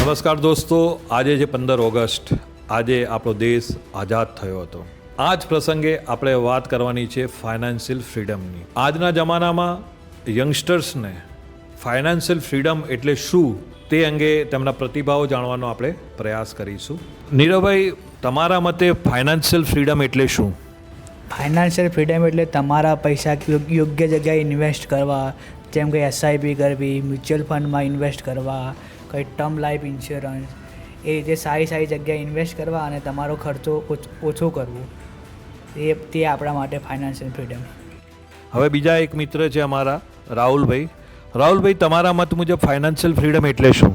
નમસ્કાર દોસ્તો, આજે છે 15 ઓગસ્ટ. આજે આપણો દેશ આઝાદ થયો હતો. આ જ પ્રસંગે આપણે વાત કરવાની છે ફાઇનાન્શિયલ ફ્રીડમની. આજના જમાનામાં યંગસ્ટર્સને ફાઇનાન્શિયલ ફ્રીડમ એટલે શું તે અંગે તેમના પ્રતિભાવો જાણવાનો આપણે પ્રયાસ કરીશું. નીરવભાઈ, તમારા મતે ફાઇનાન્શિયલ ફ્રીડમ એટલે શું? ફાઇનાન્શિયલ ફ્રીડમ એટલે તમારા પૈસા યોગ્ય જગ્યાએ ઇન્વેસ્ટ કરવા, જેમ કે એસઆઈપી કરવી, મ્યુચ્યુઅલ ફંડમાં ઇન્વેસ્ટ કરવા, કંઈ ટર્મ લાઈફ ઇન્સ્યોરન્સ, એ રીતે સારી સારી જગ્યાએ ઇન્વેસ્ટ કરવા અને તમારો ખર્ચો ઓછો કરવો, તે આપણા માટે ફાઇનાન્શિયલ ફ્રીડમ. હવે બીજા એક મિત્ર છે અમારા, રાહુલભાઈ. રાહુલભાઈ, તમારા મત મુજબ ફાઇનાન્શિયલ ફ્રીડમ એટલે શું?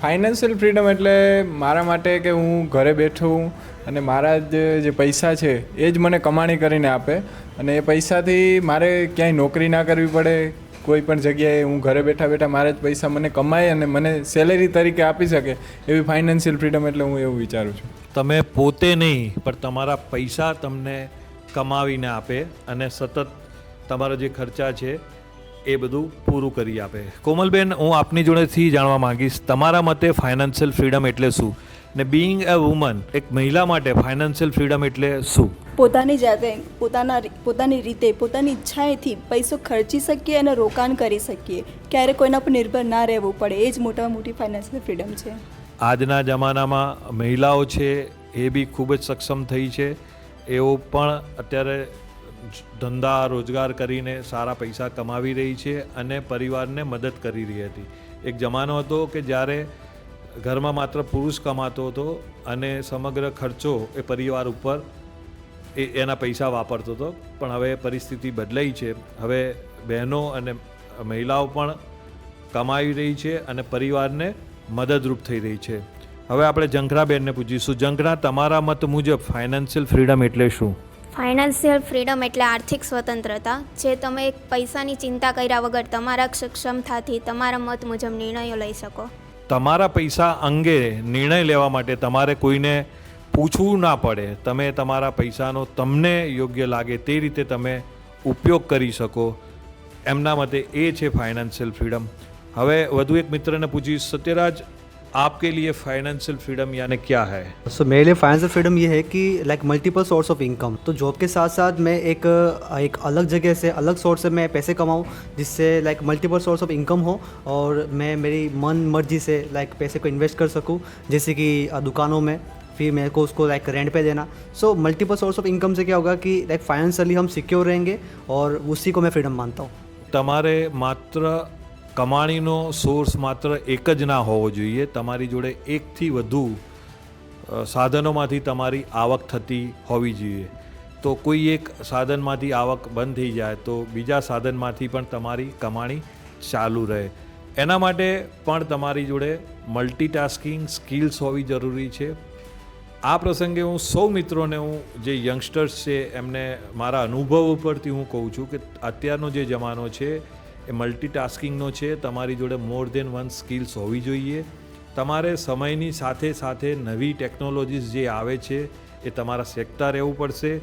ફાઇનાન્શિયલ ફ્રીડમ એટલે મારા માટે કે હું ઘરે બેઠું અને મારા જે પૈસા છે એ જ મને કમાણી કરીને આપે અને એ પૈસાથી મારે ક્યાંય નોકરી ના કરવી પડે. કોઈ પણ જગ્યાએ હું ઘરે બેઠા બેઠા મારા જ પૈસા મને કમાય અને મને સેલેરી તરીકે આપી શકે, એવી ફાઇનાન્શિયલ ફ્રીડમ એટલે હું એવું વિચારું છું. તમે પોતે નહીં પણ તમારા પૈસા તમને કમાવીને આપે અને સતત તમારા જે ખર્ચા છે એ બધું પૂરું કરી આપે. કોમલબેન, હું આપની જોડેથી જાણવા માંગીશ, તમારા મતે ફાઇનાન્શિયલ ફ્રીડમ એટલે શું? ને બિંગ અ વુમન, એક મહિલા માટે ફાઇનાન્શિયલ ફ્રીડમ એટલે શું? પોતાની જાતે પોતાની રીતે પોતાની ઈચ્છાએથી પૈસો ખર્ચી શકીએ અને રોકાણ કરી શકીએ, ક્યારે કોઈના પર નિર્ભર ના રહેવું પડે, એ જ મોટામાં મોટી ફાઇનાન્શિયલ ફ્રીડમ છે. આજના જમાનામાં મહિલાઓ છે એ બી ખૂબ જ સક્ષમ થઈ છે. એઓ પણ અત્યારે ધંધા રોજગાર કરીને સારા પૈસા કમાવી રહી છે અને પરિવારને મદદ કરી રહી હતી. એક જમાનો હતો કે જ્યારે ઘરમાં માત્ર પુરુષ કમાતો હતો અને સમગ્ર ખર્ચો એ પરિવાર ઉપર એના પૈસા વાપરતો હતો. પણ હવે પરિસ્થિતિ બદલાઈ છે. હવે બહેનો અને મહિલાઓ પણ કમાવી રહી છે અને પરિવારને મદદરૂપ થઈ રહી છે. હવે આપણે જંખરાબેનને પૂછીશું. જંખરા, તમારા મત મુજબ ફાઇનાન્શિયલ ફ્રીડમ એટલે શું? ફાઇનાન્શિયલ ફ્રીડમ એટલે આર્થિક સ્વતંત્રતા, જે તમે પૈસાની ચિંતા કર્યા વગર તમારા ક્ષમતાથી તમારા મત મુજબ નિર્ણયો લઈ શકો. તમારા પૈસા અંગે નિર્ણય લેવા માટે તમારે કોઈને પૂછવું ના પડે. તમે તમારા પૈસાનો તમને યોગ્ય લાગે તે રીતે તમે ઉપયોગ કરી શકો. એમના મતે એ છે ફાઇનાન્શિયલ ફ્રીડમ. હવે વધુ એક मित्रને पूछिए, सत्यराज, आपके लिए फाइनेंशियल फ्रीडम यानी क्या है? सो मेरे लिए फाइनेंशियल फ्रीडम ये है कि like multiple source of income. तो जॉब के साथ साथ मैं एक अलग जगह से अलग सोर्स से मैं पैसे कमाऊँ, जिससे like multiple source of income हो और मैं मेरी मन मर्जी से लाइक पैसे को इन्वेस्ट कर सकूँ, जैसे कि दुकानों में, फिर मेरे को उसको लाइक रेंट पे देना. So multiple source of income से क्या होगा कि लाइक फाइनेंशियली हम सिक्योर रहेंगे और उसी को मैं फ्रीडम मानता हूँ. તમારે માત્ર કમાણીનો સોર્સ માત્ર એક જ ના હોવો જોઈએ. તમારી જોડે એકથી વધુ સાધનોમાંથી તમારી આવક થતી હોવી જોઈએ. તો કોઈ એક સાધનમાંથી આવક બંધ થઈ જાય તો બીજા સાધનમાંથી પણ તમારી કમાણી ચાલુ રહે. એના માટે પણ તમારી જોડે મલ્ટીટાસ્કિંગ સ્કિલ્સ હોવી જરૂરી છે. આ પ્રસંગે હું સૌ મિત્રોને, હું જે યંગસ્ટર્સ છે એમને મારા અનુભવ ઉપરથી હું કહું છું કે અત્યારનો જે જમાનો છે એ મલ્ટીટાસ્કિંગનો છે. તમારી જોડે મોર દેન વન સ્કિલ્સ હોવી જોઈએ. તમારે સમયની સાથે સાથે નવી ટેકનોલોજીસ જે આવે છે એ તમારા શીખતા રહેવું પડશે.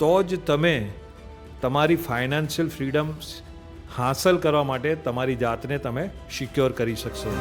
તો જ તમે તમારી ફાઇનાન્શિયલ ફ્રીડમ હાંસલ કરવા માટે તમારી જાતને તમે સિક્યોર કરી શકશો.